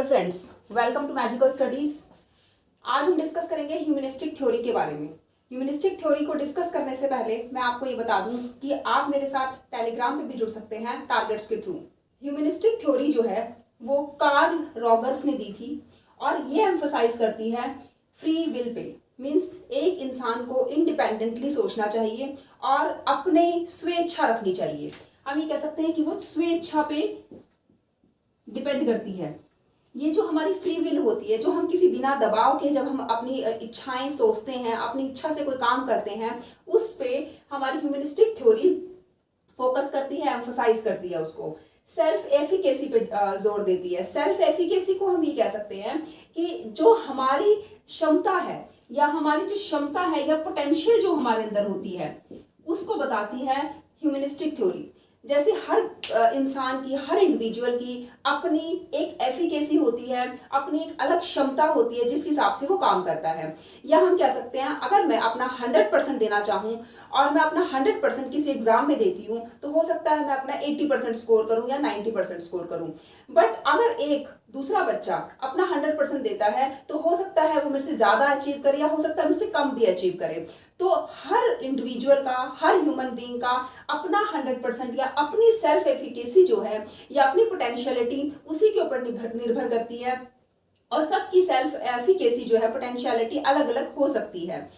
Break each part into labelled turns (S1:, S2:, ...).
S1: Friends, welcome to magical studies. आज हम discuss करेंगे ह्यूमनिस्टिक थ्योरी के बारे में। ह्यूमनिस्टिक थ्योरी को डिस्कस करने से पहले मैं आपको ये बता दूं कि आप मेरे साथ टेलीग्राम पे भी जुड़ सकते हैं टारगेट्स के थ्रू। ह्यूमनिस्टिक थ्योरी जो है वो कार्ल रॉगर्स ने दी थी और ये एम्फसाइज करती है फ्री विल पे। मीन्स एक इंसान को इंडिपेंडेंटली सोचना चाहिए और अपने स्वेच्छा रखनी चाहिए। हम ये कह सकते हैं कि वो स्वेच्छा पे डिपेंड करती है। ये जो हमारी फ्री विल होती है, जो हम किसी बिना दबाव के जब हम अपनी इच्छाएं सोचते हैं, अपनी इच्छा से कोई काम करते हैं, उस पे हमारी ह्यूमनिस्टिक थ्योरी फोकस करती है, एम्फसाइज करती है उसको। सेल्फ एफिकेसी पे जोर देती है। सेल्फ एफिकेसी को हम ये कह सकते हैं कि जो हमारी क्षमता है या हमारी जो क्षमता है या पोटेंशियल जो हमारे अंदर होती है उसको बताती है ह्यूमनिस्टिक थ्योरी। जैसे हर इंसान की, हर इंडिविजुअल की अपनी एक एफिकेसी होती है, अपनी एक अलग क्षमता होती है जिस हिसाब से वो काम करता है। या हम कह सकते हैं अगर मैं अपना 100% देना चाहूँ और मैं अपना 100% किसी एग्जाम में देती हूँ तो हो सकता है मैं अपना 80% स्कोर करूँ या 90% स्कोर करूँ। बट अगर एक दूसरा बच्चा अपना 100% देता है तो हो सकता है वो मेरे से ज्यादा अचीव करे या हो सकता है मुझसे कम भी अचीव करे। तो हर इंडिविजुअल का, हर ह्यूमन बीइंग का अपना 100% या अपनी सेल्फ एफिकेसी जो है या अपनी पोटेंशियलिटी उसी के ऊपर निर्भर करती है। और सबकी सेल्फ एफिकेसी जो है, पोटेंशियलिटी अलग अलग हो सकती है।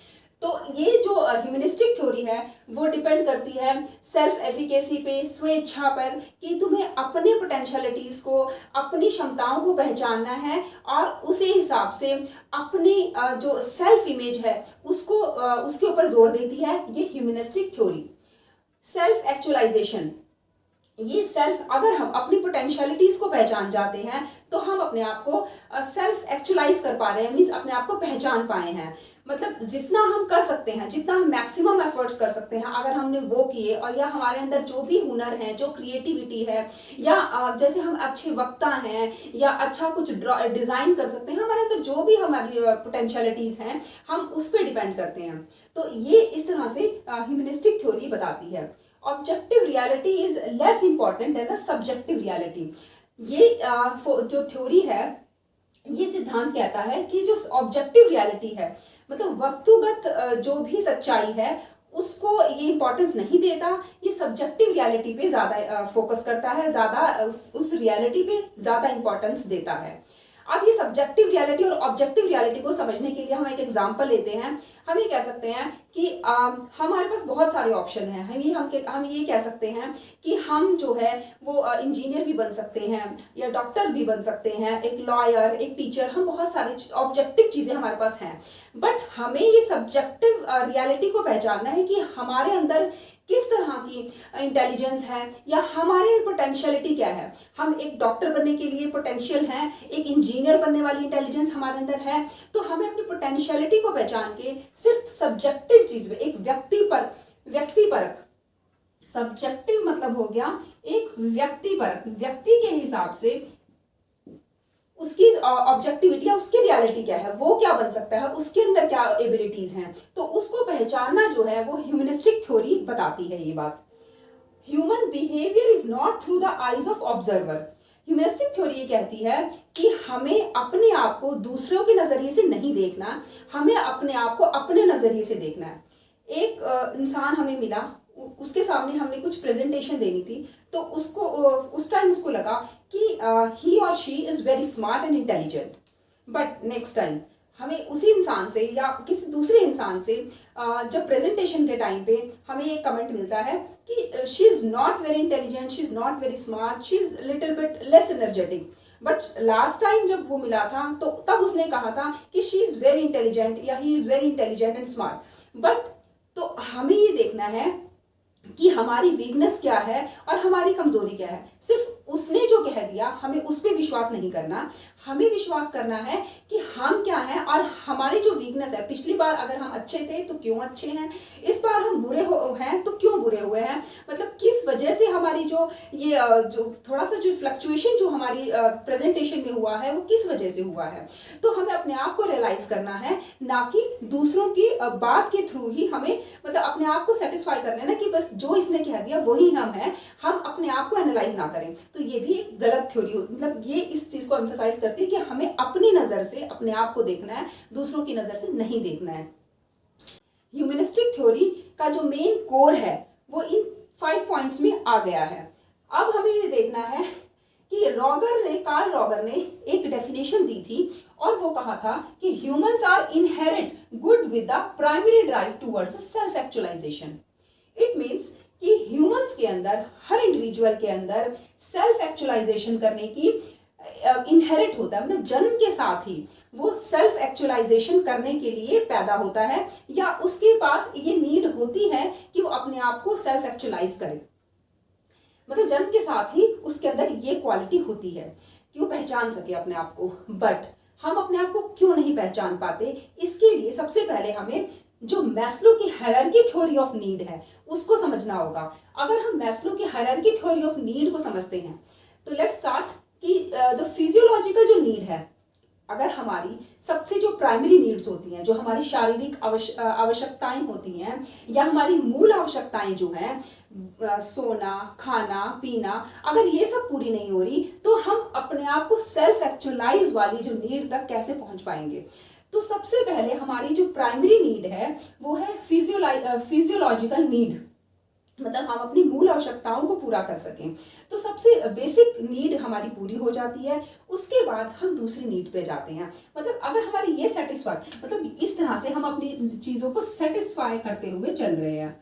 S1: तो ये जो ह्यूमनिस्टिक थ्योरी है वो डिपेंड करती है सेल्फ एफिकेसी पे, स्वेच्छा पर, कि तुम्हें अपने पोटेंशियलिटीज को, अपनी क्षमताओं को पहचानना है और उसी हिसाब से अपनी जो सेल्फ इमेज है उसको उसके ऊपर जोर देती है ये ह्यूमनिस्टिक थ्योरी। सेल्फ एक्चुअलाइजेशन, ये सेल्फ, अगर हम अपनी पोटेंशियलिटीज को पहचान जाते हैं तो हम अपने आप को सेल्फ एक्चुअलाइज कर पा रहे हैं, मीन्स अपने आप को पहचान पाए हैं। मतलब जितना हम कर सकते हैं, जितना हम मैक्सिमम एफर्ट्स कर सकते हैं, अगर हमने वो किए और या हमारे अंदर जो भी हुनर है, जो क्रिएटिविटी है, या जैसे हम अच्छे वक्ता हैं या अच्छा कुछ डिजाइन कर सकते हैं, हमारे अंदर जो भी हमारी पोटेंशियलिटीज हैं हम उस पर डिपेंड करते हैं। तो ये इस तरह से ह्यूमनिस्टिक थ्योरी बताती है। Objective reality is less important than the subjective reality. ये जो थ्योरी है, ये सिद्धांत कहता है कि जो ऑब्जेक्टिव रियलिटी है, मतलब वस्तुगत जो भी सच्चाई है उसको ये इंपॉर्टेंस नहीं देता, ये सब्जेक्टिव रियलिटी पे ज्यादा फोकस करता है, ज्यादा उस रियलिटी पे ज्यादा इंपॉर्टेंस देता है। अब ये सब्जेक्टिव रियलिटी और ऑब्जेक्टिव रियलिटी को समझने के लिए हम एक एग्जांपल लेते हैं। हम ये कह सकते हैं कि हमारे पास बहुत सारे ऑप्शन हैं। हम ये कह सकते हैं कि हम जो है वो इंजीनियर भी बन सकते हैं या डॉक्टर भी बन सकते हैं, एक लॉयर, एक टीचर, हम बहुत सारी ऑब्जेक्टिव चीजें हमारे पास हैं। बट हमें ये सब्जेक्टिव रियलिटी को पहचानना है कि हमारे अंदर किस तरह की इंटेलिजेंस है या हमारे पोटेंशियलिटी क्या है। हम एक डॉक्टर बनने के लिए पोटेंशियल है, एक इंजीनियर बनने वाली इंटेलिजेंस हमारे अंदर है। तो हमें अपनी पोटेंशियलिटी को पहचान के सिर्फ सब्जेक्टिव चीज में, एक व्यक्ति परख, सब्जेक्टिव मतलब हो गया एक व्यक्ति परख, व्यक्ति के हिसाब से उसकी ऑब्जेक्टिविटी या उसकी रियलिटी क्या है, वो क्या बन सकता है, उसके अंदर क्या एबिलिटीज हैं, तो उसको पहचानना जो है वो ह्यूमनिस्टिक थ्योरी बताती है ये बात। Human behaviour is not through the eyes of observer. Humanistic theory ये कहती है कि हमें अपने आप को दूसरों के नजरिए से नहीं देखना, हमें अपने आप को अपने नजरिए से देखना है। एक इंसान हमें मिला, उसके सामने हमने कुछ प्रेजेंटेशन देनी थी, तो उसको उस टाइम उसको लगा कि ही और she is very smart and intelligent. But next time हमें उसी इंसान से या किसी दूसरे इंसान से जब प्रेजेंटेशन के टाइम पे हमें एक कमेंट मिलता है कि she is not very intelligent, she is not very smart, she is little bit less energetic. But last time जब वो मिला था तो तब उसने कहा था कि शी इज वेरी इंटेलिजेंट या he is very intelligent and smart. But तो हमें ये देखना है कि हमारी वीकनेस क्या है और हमारी कमजोरी क्या है। सिर्फ उसने जो कह दिया हमें उस पर विश्वास नहीं करना, हमें विश्वास करना है कि हम क्या हैं और हमारी जो वीकनेस है, पिछली बार अगर हम अच्छे थे तो क्यों अच्छे हैं, इस बार हम बुरे हैं तो क्यों बुरे हुए हैं, मतलब किस वजह से हमारी जो ये जो थोड़ा सा जो फ्लक्चुएशन जो हमारी प्रेजेंटेशन में हुआ है वो किस वजह से हुआ है। तो हमें अपने आप को रियलाइज करना है, ना कि दूसरों की बात के थ्रू ही हमें मतलब अपने आप को सेटिस्फाई कर लेना कि बस जो इसने कह दिया वही हम हैं, हम अपने आप को एनालाइज ना करें। तो तो ये भी एक गलत थ्योरी हो, मतलब ये इस चीज को एम्फसाइज करती है कि हमें अपनी नजर से अपने आप को देखना है, दूसरों की नजर से नहीं देखना है। ह्यूमनिस्टिक थ्योरी का जो मेन कोर है वो इन 5 पॉइंट्स में आ गया है। अब हमें ये देखना है कि कार्ल रॉगर ने एक डेफिनेशन दी थी और वो कहा था कि humans are inherit good with the primary drive towards self actualisation. It means कि ह्यूमंस के अंदर, हर इंडिविजुअल के अंदर सेल्फ एक्चुअलाइजेशन करने की इनहेरिट होता है, मतलब जन्म के साथ ही वो सेल्फ एक्चुअलाइजेशन करने के लिए पैदा होता है या उसके पास ये नीड होती है कि वो अपने आप को सेल्फ एक्चुअलाइज करे। मतलब जन्म के साथ ही उसके अंदर ये क्वालिटी होती है कि वो पहचान सके अपने आप को। बट हम अपने आप को क्यों नहीं पहचान पाते, इसके लिए सबसे पहले हमें जो मैस्लो की हायरार्की थ्योरी ऑफ नीड है उसको समझना होगा। अगर हम मैस्लो की हायरार्की थ्योरी ऑफ नीड को समझते हैं तो लेट्स स्टार्ट कि द फिजियोलॉजिकल जो नीड है, अगर हमारी सबसे जो प्राइमरी नीड्स होती हैं, जो हमारी शारीरिक आवश्यकताएं होती हैं या हमारी मूल आवश्यकताएं जो हैं, सोना, खाना, पीना, अगर ये सब पूरी नहीं हो रही तो हम अपने आप को सेल्फ एक्चुअलाइज वाली जो नीड तक कैसे पहुंच पाएंगे। तो सबसे पहले हमारी जो प्राइमरी नीड है वो है फिजियोलॉजिकल नीड, मतलब हम अपनी मूल आवश्यकताओं को पूरा कर सकें। तो सबसे बेसिक नीड हमारी पूरी हो जाती है, उसके बाद हम दूसरी नीड पे जाते हैं। मतलब अगर हमारी ये सेटिस्फाई, मतलब इस तरह से हम अपनी चीजों को सेटिस्फाई करते हुए चल रहे हैं।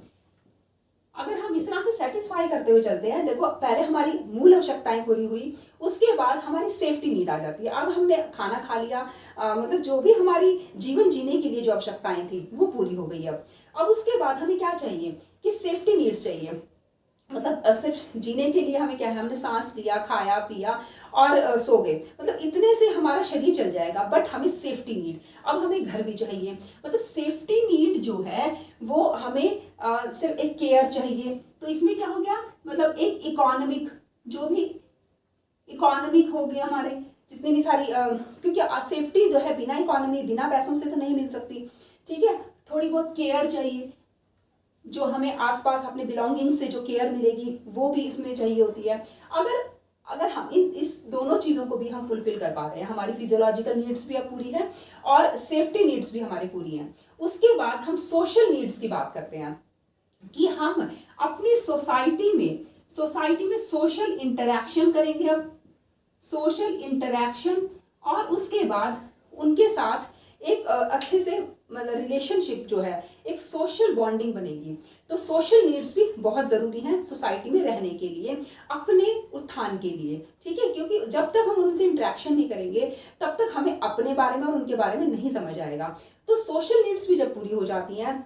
S1: अगर हम इस तरह से सेटिस्फाई करते हुए चलते हैं, देखो पहले हमारी मूल आवश्यकताएं पूरी हुई, उसके बाद हमारी सेफ्टी नीड आ जाती है। अब हमने खाना खा लिया, मतलब जो भी हमारी जीवन जीने के लिए जो आवश्यकताएं थी वो पूरी हो गई। अब उसके बाद हमें क्या चाहिए कि सेफ्टी नीड्स चाहिए, मतलब सिर्फ जीने के लिए हमें क्या है, हमने सांस लिया, खाया पिया और सो गए, मतलब इतने से हमारा शरीर चल जाएगा। बट हमें सेफ्टी नीड, अब हमें घर भी चाहिए, मतलब सेफ्टी नीड जो है वो हमें सिर्फ एक केयर चाहिए। तो इसमें क्या हो गया, मतलब एक इकोनॉमिक, जो भी इकोनॉमिक हो गया हमारे जितनी भी सारी, क्योंकि सेफ्टी जो है बिना इकोनॉमी, बिना पैसों से तो नहीं मिल सकती, ठीक है। थोड़ी बहुत केयर चाहिए, जो हमें आसपास अपने बिलोंगिंग से जो केयर मिलेगी वो भी इसमें चाहिए होती है। अगर हम इस दोनों चीज़ों को भी हम फुलफिल कर पा रहे हैं, हमारी फिजियोलॉजिकल नीड्स भी अब पूरी है और सेफ्टी नीड्स भी हमारी पूरी हैं, उसके बाद हम सोशल नीड्स की बात करते हैं कि हम अपनी सोसाइटी में सोशल इंटरैक्शन करेंगे। अब सोशल इंटरैक्शन और उसके बाद उनके साथ एक अच्छे से, मतलब रिलेशनशिप जो है, एक सोशल बॉन्डिंग बनेगी। तो सोशल नीड्स भी बहुत ज़रूरी हैं सोसाइटी में रहने के लिए, अपने उत्थान के लिए, ठीक है। क्योंकि जब तक हम उनसे इंटरेक्शन नहीं करेंगे तब तक हमें अपने बारे में और उनके बारे में नहीं समझ आएगा। तो सोशल नीड्स भी जब पूरी हो जाती हैं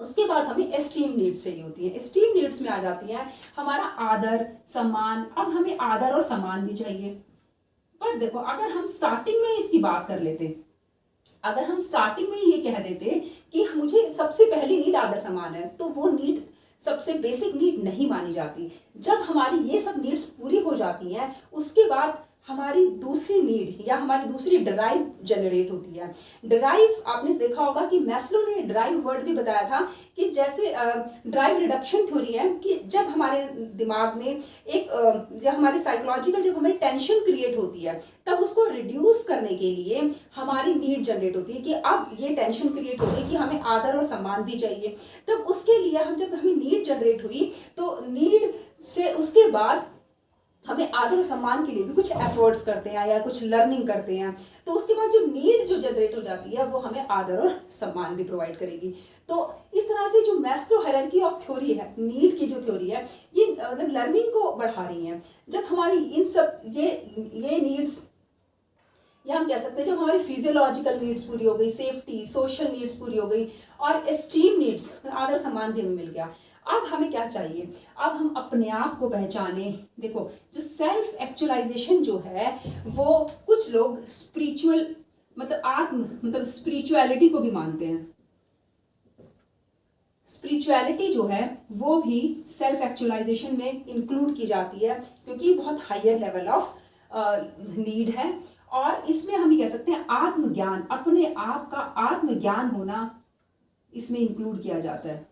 S1: उसके बाद हमें एस्टीम नीड्स चाहिए होती है। एस्टीम नीड्स में आ जाती है हमारा आदर, सम्मान। अब हमें आदर और सम्मान भी चाहिए। पर देखो, अगर हम स्टार्टिंग में इसकी बात कर लेते, अगर हम स्टार्टिंग में ये कह देते कि मुझे सबसे पहली नीड आदर सम्मान है, तो वो नीड सबसे बेसिक नीड नहीं मानी जाती। जब हमारी ये सब नीड्स पूरी हो जाती हैं उसके बाद हमारी दूसरी नीड या हमारी दूसरी ड्राइव जनरेट होती है। ड्राइव, आपने देखा होगा कि मैस्लो ने ड्राइव वर्ड भी बताया था कि जैसे ड्राइव रिडक्शन थ्योरी है कि जब हमारे दिमाग में एक जब हमारी साइकोलॉजिकल, जब हमें टेंशन क्रिएट होती है तब उसको रिड्यूस करने के लिए हमारी नीड जनरेट होती है कि अब ये टेंशन क्रिएट हो गई कि हमें आदर और सम्मान भी चाहिए। तब उसके लिए जब हमें नीड जनरेट हुई तो नीड से उसके बाद हमें आदर और सम्मान के लिए भी कुछ एफर्ट्स करते हैं या कुछ लर्निंग करते हैं। तो उसके बाद जो नीड जो जनरेट हो जाती है वो हमें आदर और सम्मान भी प्रोवाइड करेगी। तो इस तरह से जो मैस्लो हायरार्की ऑफ थ्योरी है, नीड की जो थ्योरी है, ये मतलब लर्निंग को बढ़ा रही है। जब हमारी इन सब ये नीड्स, या हम कह सकते हैं जब हमारी फिजियोलॉजिकल नीड्स पूरी हो गई, सेफ्टी, सोशल नीड्स पूरी हो गई और एस्टीम नीड्स, आदर सम्मान भी हमें मिल गया, अब हमें क्या चाहिए, अब हम अपने आप को पहचाने। देखो, जो सेल्फ एक्चुअलाइजेशन जो है वो कुछ लोग स्पिरिचुअल, मतलब स्पिरिचुअलिटी को भी मानते हैं। स्पिरिचुअलिटी जो है वो भी सेल्फ एक्चुअलाइजेशन में इंक्लूड की जाती है क्योंकि बहुत हायर लेवल ऑफ नीड है। और इसमें हम ये कह सकते हैं आत्मज्ञान, अपने आप का आत्मज्ञान होना इसमें इंक्लूड किया जाता है।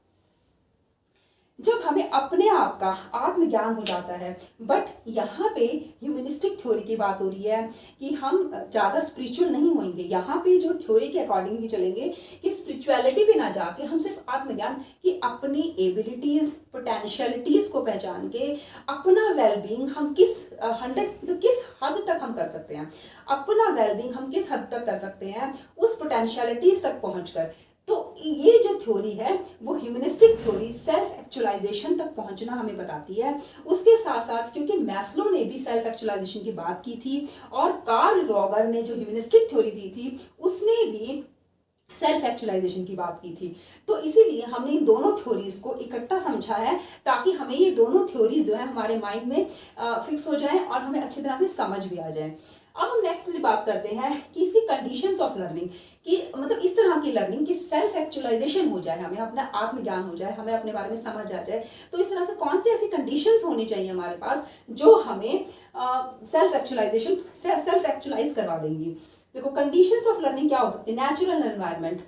S1: जब हमें अपने आप का आत्मज्ञान हो जाता है। बट यहाँ पे ह्यूमनिस्टिक थ्योरी की बात हो रही है कि हम ज़्यादा स्पिरिचुअल नहीं होंगे। यहाँ पे जो थ्योरी के अकॉर्डिंग भी चलेंगे कि स्पिरिचुअलिटी पे ना जाके हम सिर्फ आत्मज्ञान कि अपनी एबिलिटीज पोटेंशियलिटीज को पहचान के अपना वेलबींग हम किस 100 किस हद तक हम कर सकते हैं, अपना वेलबींग हम किस हद तक कर सकते हैं उस पोटेंशियलिटीज तक पहुंचकर। तो ये जो थ्योरी है वो ह्यूमनिस्टिक थ्योरी सेल्फ एक्चुअलाइजेशन तक पहुंचना हमें बताती है। उसके साथ साथ क्योंकि मैस्लो ने भी सेल्फ एक्चुअलाइजेशन की बात की थी और कार्ल रॉगर ने जो ह्यूमनिस्टिक थ्योरी दी थी उसने भी सेल्फ एक्चुअलाइजेशन की बात की थी। तो इसीलिए हमने इन दोनों थ्योरीज को इकट्ठा समझा है ताकि हमें ये दोनों थ्योरीज जो है हमारे माइंड में फिक्स हो जाएं और हमें अच्छी तरह से समझ भी आ जाए। अब हम नेक्स्ट बात करते हैं कि इसकी कंडीशंस ऑफ लर्निंग कि मतलब इस तरह की लर्निंग कि सेल्फ एक्चुअलाइजेशन हो जाए, हमें अपना आत्मज्ञान हो जाए, हमें अपने बारे में समझ आ जाए। तो इस तरह से कौन सी ऐसी कंडीशंस होनी चाहिए हमारे पास जो हमें सेल्फ एक्चुअलाइज करवा देंगी। देखो कंडीशंस ऑफ लर्निंग क्या हो सकती है। नेचुरल एनवायरनमेंट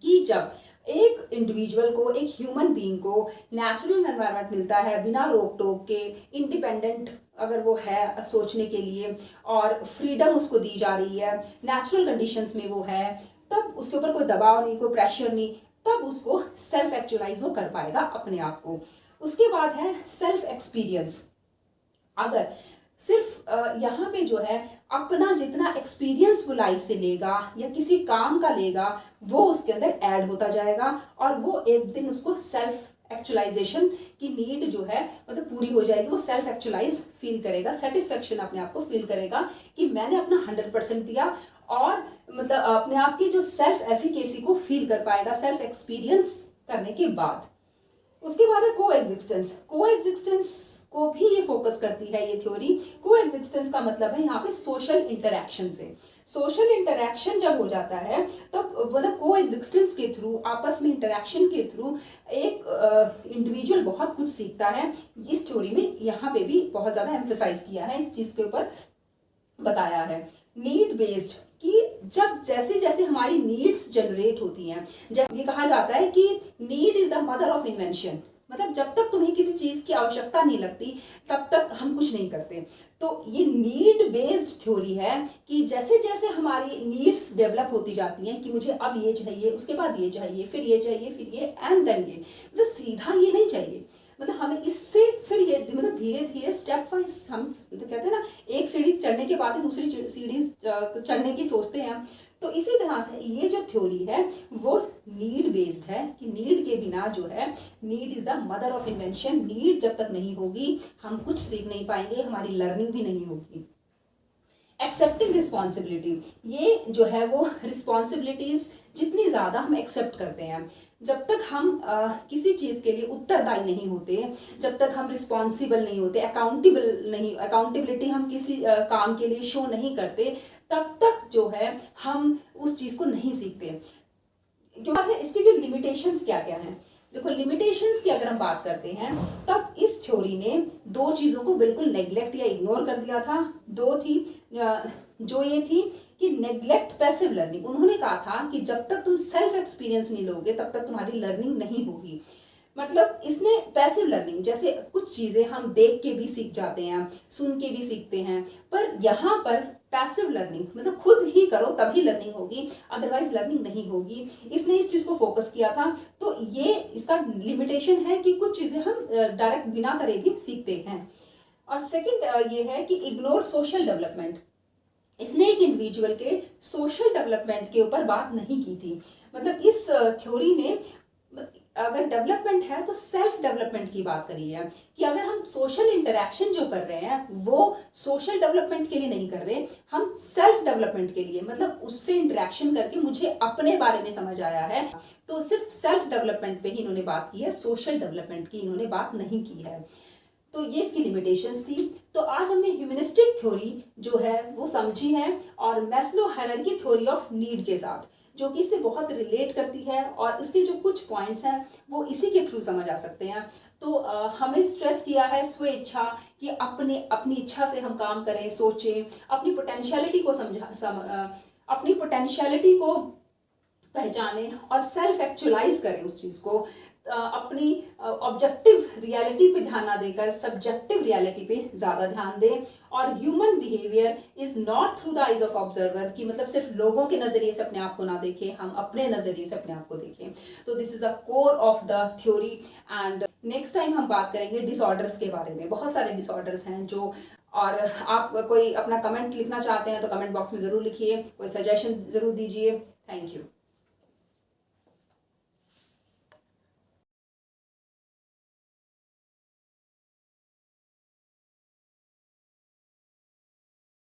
S1: कि जब एक इंडिविजुअल को, एक ह्यूमन बीइंग को नेचुरल एनवायरनमेंट मिलता है बिना रोक टोक के, इंडिपेंडेंट अगर वो है सोचने के लिए और फ्रीडम उसको दी जा रही है, नेचुरल कंडीशंस में वो है, तब उसके ऊपर कोई दबाव नहीं, कोई प्रेशर नहीं, तब उसको सेल्फ एक्चुअलाइज वो कर पाएगा अपने आप को। उसके बाद है सेल्फ एक्सपीरियंस। अगर सिर्फ यहाँ पे जो है अपना जितना एक्सपीरियंस वो लाइफ से लेगा या किसी काम का लेगा वो उसके अंदर ऐड होता जाएगा और वो एक दिन उसको सेल्फ एक्चुअलाइजेशन की नीड जो है मतलब पूरी हो जाएगी। वो सेल्फ एक्चुअलाइज फील करेगा, सेटिस्फेक्शन अपने आप को फील करेगा कि मैंने अपना 100% दिया और मतलब अपने आप की जो सेल्फ एफिकेसी को फील कर पाएगा सेल्फ एक्सपीरियंस करने के बाद। उसके बाद है को एग्जिस्टेंस को भी ये फोकस करती है ये थ्योरी। को एग्जिस्टेंस का मतलब है यहाँ पे सोशल इंटरेक्शन से। सोशल इंटरेक्शन जब हो जाता है तब मतलब को एग्जिस्टेंस के थ्रू, आपस में इंटरेक्शन के थ्रू एक इंडिविजुअल बहुत कुछ सीखता है। इस थ्योरी में यहाँ पे भी बहुत ज्यादा एम्फेसाइज किया है, इस चीज के ऊपर बताया है। नीड बेस्ड कि जब जैसे जैसे हमारी नीड्स जनरेट होती हैं, जैसे ये कहा जाता है कि need is the mother of invention, मतलब जब तक तुम्हें किसी चीज की आवश्यकता नहीं लगती तब तक हम कुछ नहीं करते। तो ये नीड बेस्ड थ्योरी है कि जैसे जैसे हमारी नीड्स डेवलप होती जाती हैं कि मुझे अब ये चाहिए, उसके बाद ये चाहिए, फिर ये चाहिए, फिर ये एंड देन ये, मतलब सीधा ये नहीं चाहिए, मतलब हमें इससे फिर ये मतलब धीरे धीरे स्टेप वाइज हम तो कहते हैं ना एक सीढ़ी चढ़ने के बाद ही दूसरी सीढ़ी चढ़ने की सोचते हैं। तो इसी तरह से ये जो थ्योरी है वो नीड बेस्ड है कि नीड के बिना जो है, need is the mother of invention, need जब तक नहीं होगी हम कुछ सीख नहीं पाएंगे, हमारी लर्निंग भी नहीं होगी। एक्सेप्टिंग रिस्पॉन्सिबिलिटी, ये जो है वो रिस्पॉन्सिबिलिटीज जितनी ज़्यादा हम एक्सेप्ट करते हैं, जब तक हम किसी चीज़ के लिए उत्तरदायी नहीं होते, जब तक हम रिस्पॉन्सिबल नहीं होते, अकाउंटेबिलिटी हम किसी काम के लिए शो नहीं करते, तब तक जो है हम उस चीज़ को नहीं सीखते। क्यों बात है इसकी जो लिमिटेशंस क्या क्या हैं। देखो लिमिटेशंस की अगर हम बात करते हैं तब इस थ्योरी ने दो चीज़ों को बिल्कुल नेग्लेक्ट या इग्नोर कर दिया था। दो थी जो ये थी कि नेग्लेक्ट पैसिव लर्निंग। उन्होंने कहा था कि जब तक तुम सेल्फ एक्सपीरियंस नहीं लोगे तब तक तुम्हारी लर्निंग नहीं होगी। मतलब इसने पैसिव लर्निंग जैसे कुछ चीज़ें हम देख के भी सीख जाते हैं, सुन के भी सीखते हैं, पर यहाँ पर पैसिव लर्निंग मतलब खुद ही करो तभी लर्निंग होगी, अदरवाइज लर्निंग नहीं होगी। इसने इस चीज़ को फोकस किया था। तो ये इसका लिमिटेशन है कि कुछ चीज़ें हम डायरेक्ट बिना करे भी सीखते हैं। और सेकंड ये है कि इग्नोर सोशल डेवलपमेंट। इसने एक इंडिविजुअल के सोशल डेवलपमेंट के ऊपर बात नहीं की थी। मतलब इस थ्योरी ने अगर डेवलपमेंट है तो सेल्फ डेवलपमेंट की बात करी है कि अगर हम सोशल इंटरेक्शन जो कर रहे हैं वो सोशल डेवलपमेंट के लिए नहीं कर रहे, हम सेल्फ डेवलपमेंट के लिए, मतलब उससे इंटरेक्शन करके मुझे अपने बारे में समझ आया है, तो सिर्फ सेल्फ डेवलपमेंट पे ही इन्होंने बात की है, सोशल डेवलपमेंट की इन्होंने बात नहीं की है। तो ये इसकी लिमिटेशंस थी। तो आज हमने ह्यूमनिस्टिक थ्योरी जो है वो समझी है और Maslow hierarchy theory of need के साथ, जो कि इससे बहुत रिलेट करती है और इसके जो कुछ पॉइंट्स हैं वो इसी के थ्रू समझ आ सकते हैं। तो हमें स्ट्रेस किया है स्व इच्छा कि अपनी इच्छा से हम काम करें, सोचें, अपनी पोटेंशियलिटी को अपनी पोटेंशियलिटी को पहचानें और सेल्फ एक्चुअलाइज करें उस चीज़ को, अपनी ऑब्जेक्टिव रियलिटी पे ध्यान ना देकर सब्जेक्टिव रियलिटी पे ज़्यादा ध्यान दें। और human behaviour is not through the eyes of observer, कि मतलब सिर्फ लोगों के नज़रिए से अपने आप को ना देखें, हम अपने नज़रिए से अपने आप को देखें। तो this is the core of the theory. And next time हम बात करेंगे डिसऑर्डर्स के बारे में। बहुत सारे डिसऑर्डर्स हैं जो, और आप कोई अपना कमेंट लिखना चाहते हैं तो कमेंट बॉक्स में ज़रूर लिखिए, कोई सजेशन ज़रूर दीजिए। Thank you.